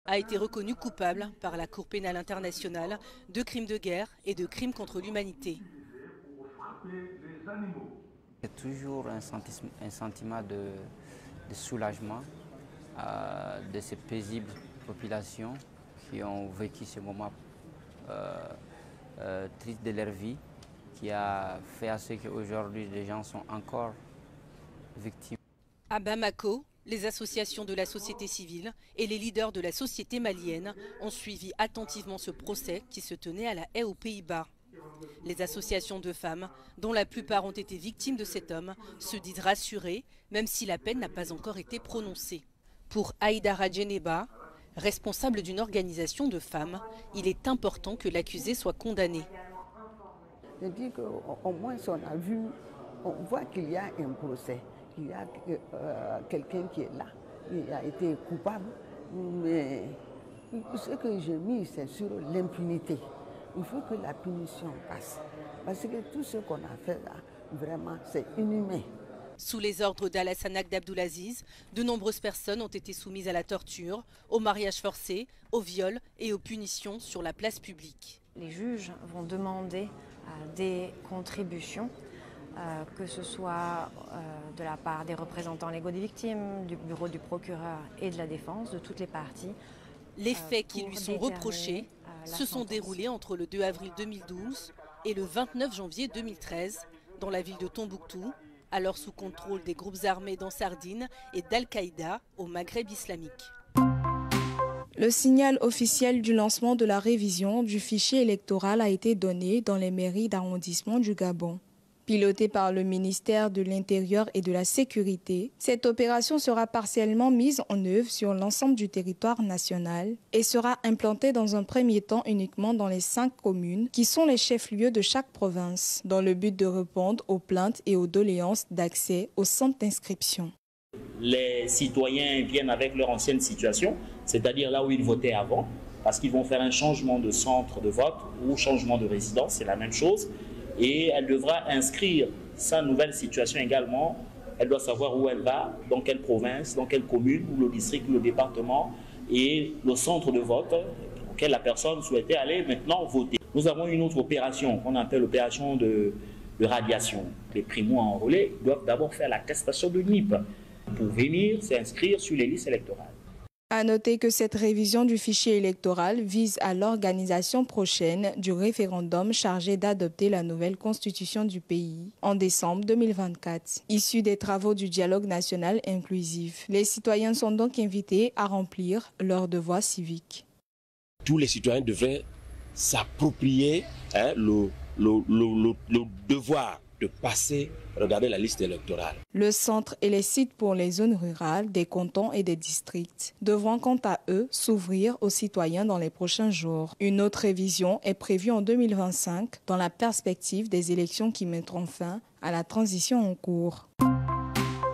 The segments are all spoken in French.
a été reconnu coupable par la Cour pénale internationale de crimes de guerre et de crimes contre l'humanité. C'est toujours un sentiment de soulagement de ces paisibles populations qui ont vécu ce moment triste de leur vie, qui a fait à ce qu'aujourd'hui les gens sont encore victimes. À Bamako, les associations de la société civile et les leaders de la société malienne ont suivi attentivement ce procès qui se tenait à La Haye aux Pays-Bas. Les associations de femmes, dont la plupart ont été victimes de cet homme, se disent rassurées, même si la peine n'a pas encore été prononcée. Pour Aïdara Djeneba, responsable d'une organisation de femmes, il est important que l'accusé soit condamné. Je dis qu'au moins on voit qu'il y a un procès, qu'il y a quelqu'un qui est là, il a été coupable, mais ce que j'ai mis c'est sur l'impunité. Il faut que la punition passe, parce que tout ce qu'on a fait là, vraiment c'est inhumain. Sous les ordres d'Alassane Abdelaziz, de nombreuses personnes ont été soumises à la torture, au mariage forcé, au viol et aux punitions sur la place publique. Les juges vont demander des contributions, que ce soit de la part des représentants légaux des victimes, du bureau du procureur et de la défense, de toutes les parties. Les faits qui lui sont reprochés se sont déroulés entre le 2 avril 2012 et le 29 janvier 2013 dans la ville de Tombouctou, alors sous contrôle des groupes armés d'Ansardine et d'Al-Qaïda au Maghreb islamique. Le signal officiel du lancement de la révision du fichier électoral a été donné dans les mairies d'arrondissement du Gabon. Pilotée par le ministère de l'Intérieur et de la Sécurité, cette opération sera partiellement mise en œuvre sur l'ensemble du territoire national et sera implantée dans un premier temps uniquement dans les 5 communes qui sont les chefs-lieux de chaque province, dans le but de répondre aux plaintes et aux doléances d'accès au centre d'inscription. Les citoyens viennent avec leur ancienne situation, c'est-à-dire là où ils votaient avant, parce qu'ils vont faire un changement de centre de vote ou changement de résidence, c'est la même chose. Et elle devra inscrire sa nouvelle situation également. Elle doit savoir où elle va, dans quelle province, dans quelle commune, ou le district, ou le département, et le centre de vote auquel la personne souhaitait aller maintenant voter. Nous avons une autre opération qu'on appelle l'opération de radiation. Les primo-enrôlés doivent d'abord faire l'attestation de NIP pour venir s'inscrire sur les listes électorales. À noter que cette révision du fichier électoral vise à l'organisation prochaine du référendum chargé d'adopter la nouvelle constitution du pays en décembre 2024, issue des travaux du dialogue national inclusif. Les citoyens sont donc invités à remplir leur devoir civique. Tous les citoyens devraient s'approprier le devoir de passer, regarder la liste électorale. Le centre et les sites pour les zones rurales, des cantons et des districts devront quant à eux s'ouvrir aux citoyens dans les prochains jours. Une autre révision est prévue en 2025 dans la perspective des élections qui mettront fin à la transition en cours.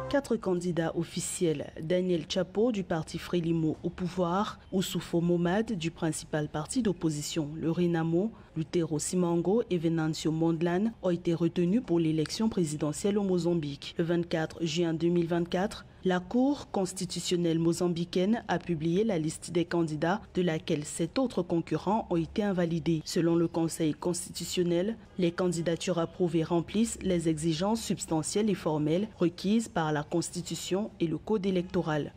4 candidats officiels, Daniel Chapo du parti Frélimo au pouvoir, Oussoufo Momad du principal parti d'opposition, le Renamo, Lutero Simango et Venancio Mondlane, ont été retenus pour l'élection présidentielle au Mozambique. Le 24 juin 2024, la Cour constitutionnelle mozambicaine a publié la liste des candidats de laquelle 7 autres concurrents ont été invalidés. Selon le Conseil constitutionnel, les candidatures approuvées remplissent les exigences substantielles et formelles requises par la Constitution et le Code électoral.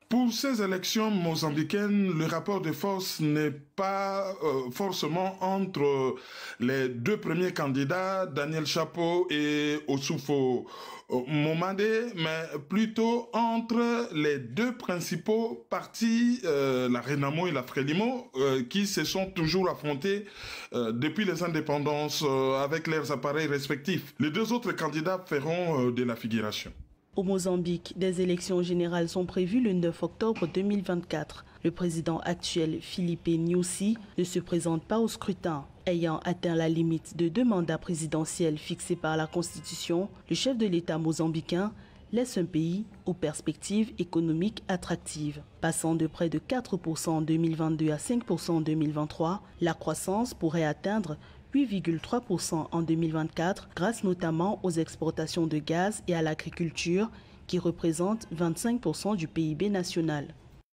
Pour ces élections mozambicaines, le rapport de force n'est pas forcément entre les 2 premiers candidats, Daniel Chapo et Oussoufo Momade, mais plutôt entre les 2 principaux partis, la Renamo et la Frélimo, qui se sont toujours affrontés depuis les indépendances avec leurs appareils respectifs. Les 2 autres candidats feront de la figuration. Au Mozambique, des élections générales sont prévues le 9 octobre 2024. Le président actuel, Filipe Nyusi, ne se présente pas au scrutin. Ayant atteint la limite de 2 mandats présidentiels fixés par la Constitution, le chef de l'État mozambicain laisse un pays aux perspectives économiques attractives. Passant de près de 4% en 2022 à 5% en 2023, la croissance pourrait atteindre 8,3% en 2024 grâce notamment aux exportations de gaz et à l'agriculture qui représentent 25% du PIB national.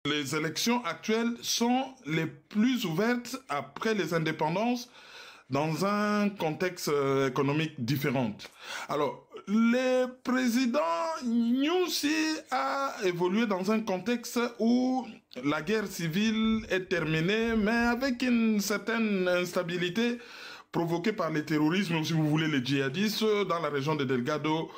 Les élections actuelles sont les plus ouvertes après les indépendances dans un contexte économique différent. Alors, le président Nyusi a évolué dans un contexte où la guerre civile est terminée, mais avec une certaine instabilité provoquée par le terrorisme, ou si vous voulez les djihadistes, dans la région de Delgado,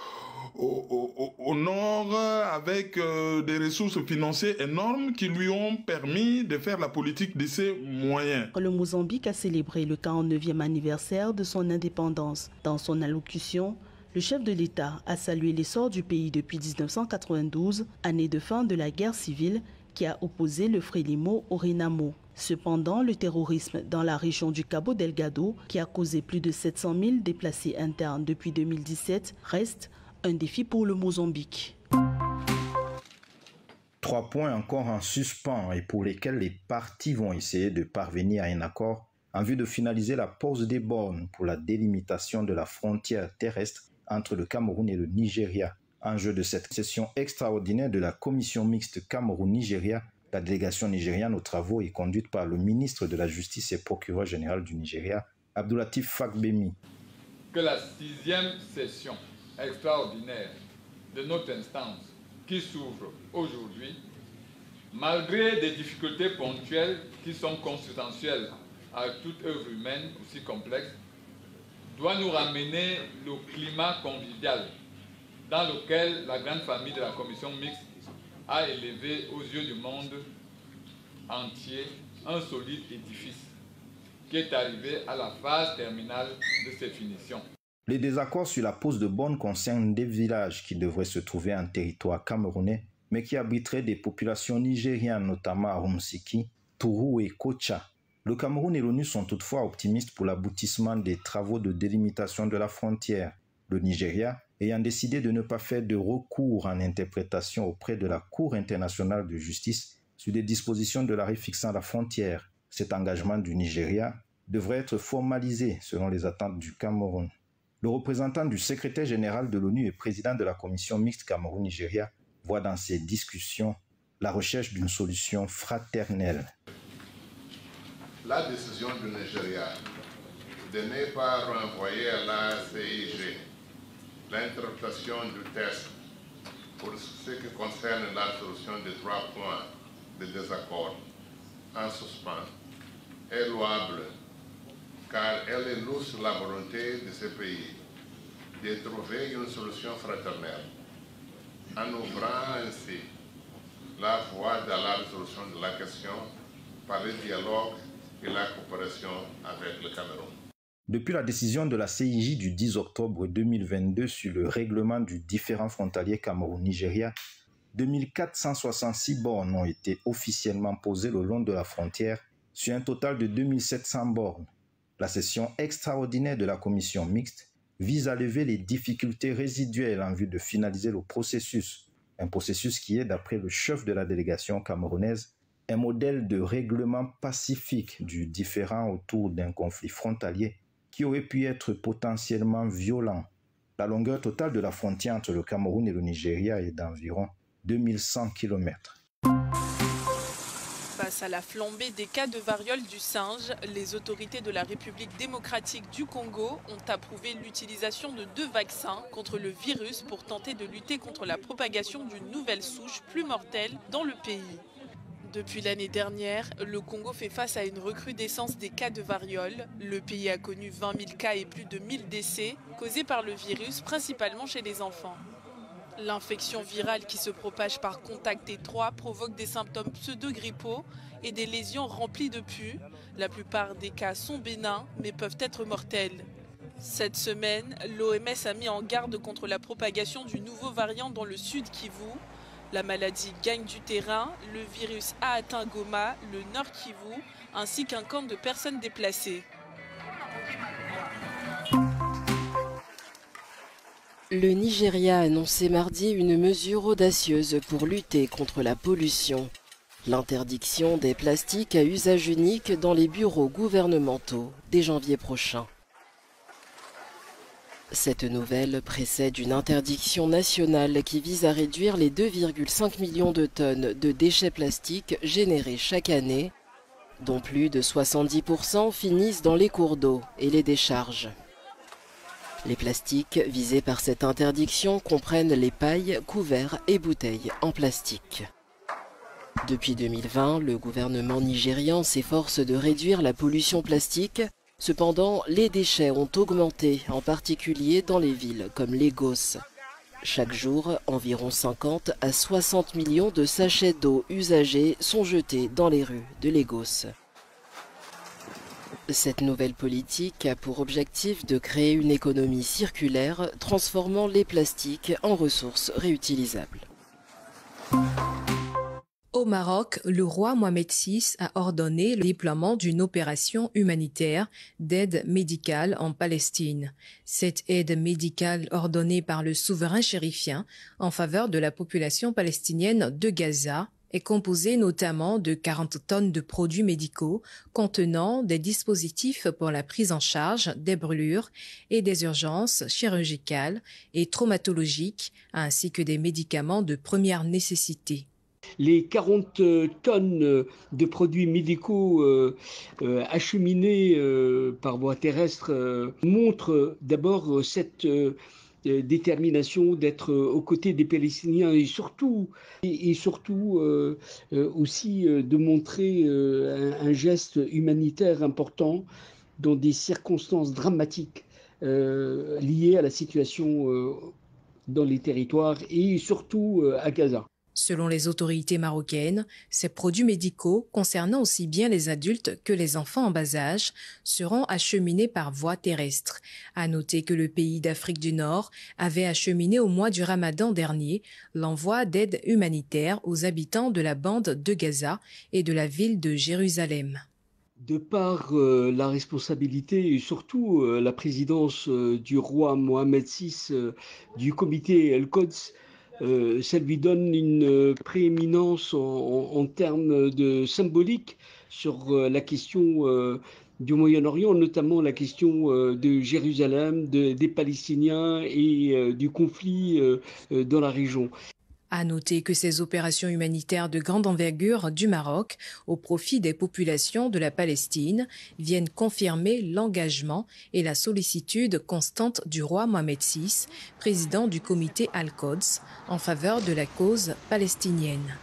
au nord, avec des ressources financières énormes qui lui ont permis de faire la politique de ses moyens. Le Mozambique a célébré le 49e anniversaire de son indépendance. Dans son allocution, le chef de l'État a salué l'essor du pays depuis 1992, année de fin de la guerre civile qui a opposé le Frélimo au Renamo. Cependant, le terrorisme dans la région du Cabo Delgado, qui a causé plus de 700 000 déplacés internes depuis 2017, reste un défi pour le Mozambique. 3 points encore en suspens et pour lesquels les parties vont essayer de parvenir à un accord en vue de finaliser la pose des bornes pour la délimitation de la frontière terrestre entre le Cameroun et le Nigeria. Enjeu de cette session extraordinaire de la commission mixte Cameroun-Nigeria, la délégation nigériane aux travaux est conduite par le ministre de la Justice et procureur général du Nigeria, Abdoulatif Fagbemi. Que la 6e session extraordinaire de notre instance qui s'ouvre aujourd'hui, malgré des difficultés ponctuelles qui sont consubstantielles à toute œuvre humaine aussi complexe, doit nous ramener le climat convivial dans lequel la grande famille de la commission mixte a élevé aux yeux du monde entier un solide édifice qui est arrivé à la phase terminale de ses finitions. Les désaccords sur la pose de bornes concernent des villages qui devraient se trouver en territoire camerounais, mais qui abriteraient des populations nigérianes, notamment à Rumsiki, Tourou et Kocha. Le Cameroun et l'ONU sont toutefois optimistes pour l'aboutissement des travaux de délimitation de la frontière. Le Nigeria ayant décidé de ne pas faire de recours en interprétation auprès de la Cour internationale de justice sur des dispositions de l'arrêt fixant la frontière. Cet engagement du Nigeria devrait être formalisé selon les attentes du Cameroun. Le représentant du secrétaire général de l'ONU et président de la commission mixte Cameroun-Nigeria voit dans ces discussions la recherche d'une solution fraternelle. La décision du Nigeria de ne pas renvoyer à la CIG l'interprétation du texte pour ce qui concerne la solution des 3 points de désaccord en suspens est louable, car elle illustre la volonté de ce pays de trouver une solution fraternelle, en ouvrant ainsi la voie de la résolution de la question par le dialogue et la coopération avec le Cameroun. Depuis la décision de la CIJ du 10 octobre 2022 sur le règlement du différend frontalier Cameroun-Nigeria, 2466 bornes ont été officiellement posées le long de la frontière sur un total de 2700 bornes. La session extraordinaire de la commission mixte vise à lever les difficultés résiduelles en vue de finaliser le processus. Un processus qui est, d'après le chef de la délégation camerounaise, un modèle de règlement pacifique du différend autour d'un conflit frontalier qui aurait pu être potentiellement violent. La longueur totale de la frontière entre le Cameroun et le Nigeria est d'environ 2100 km. Face à la flambée des cas de variole du singe, les autorités de la République démocratique du Congo ont approuvé l'utilisation de 2 vaccins contre le virus pour tenter de lutter contre la propagation d'une nouvelle souche plus mortelle dans le pays. Depuis l'année dernière, le Congo fait face à une recrudescence des cas de variole. Le pays a connu 20 000 cas et plus de 1000 décès causés par le virus, principalement chez les enfants. L'infection virale qui se propage par contact étroit provoque des symptômes pseudo-grippaux et des lésions remplies de pus. La plupart des cas sont bénins mais peuvent être mortels. Cette semaine, l'OMS a mis en garde contre la propagation du nouveau variant dans le sud Kivu. La maladie gagne du terrain, le virus a atteint Goma, le nord Kivu, ainsi qu'un camp de personnes déplacées. Le Nigeria a annoncé mardi une mesure audacieuse pour lutter contre la pollution. L'interdiction des plastiques à usage unique dans les bureaux gouvernementaux dès janvier prochain. Cette nouvelle précède une interdiction nationale qui vise à réduire les 2,5 millions de tonnes de déchets plastiques générés chaque année, dont plus de 70% finissent dans les cours d'eau et les décharges. Les plastiques visés par cette interdiction comprennent les pailles, couverts et bouteilles en plastique. Depuis 2020, le gouvernement nigérian s'efforce de réduire la pollution plastique. Cependant, les déchets ont augmenté, en particulier dans les villes comme Lagos. Chaque jour, environ 50 à 60 millions de sachets d'eau usagés sont jetés dans les rues de Lagos. Cette nouvelle politique a pour objectif de créer une économie circulaire, transformant les plastiques en ressources réutilisables. Au Maroc, le roi Mohamed VI a ordonné le déploiement d'une opération humanitaire d'aide médicale en Palestine. Cette aide médicale ordonnée par le souverain chérifien en faveur de la population palestinienne de Gaza est composée notamment de 40 tonnes de produits médicaux contenant des dispositifs pour la prise en charge des brûlures et des urgences chirurgicales et traumatologiques, ainsi que des médicaments de première nécessité. Les 40 tonnes de produits médicaux acheminés par voie terrestre montrent d'abord cette détermination d'être aux côtés des Palestiniens et surtout aussi de montrer un geste humanitaire important dans des circonstances dramatiques liées à la situation dans les territoires et surtout à Gaza. Selon les autorités marocaines, ces produits médicaux, concernant aussi bien les adultes que les enfants en bas âge, seront acheminés par voie terrestre. À noter que le pays d'Afrique du Nord avait acheminé au mois du Ramadan dernier l'envoi d'aide humanitaire aux habitants de la bande de Gaza et de la ville de Jérusalem. De par la responsabilité et surtout la présidence du roi Mohamed VI du comité El-Quds, ça lui donne une prééminence en termes de symbolique sur la question du Moyen-Orient, notamment la question de Jérusalem, des Palestiniens et du conflit dans la région. À noter que ces opérations humanitaires de grande envergure du Maroc au profit des populations de la Palestine viennent confirmer l'engagement et la sollicitude constante du roi Mohamed VI, président du comité Al-Quds, en faveur de la cause palestinienne.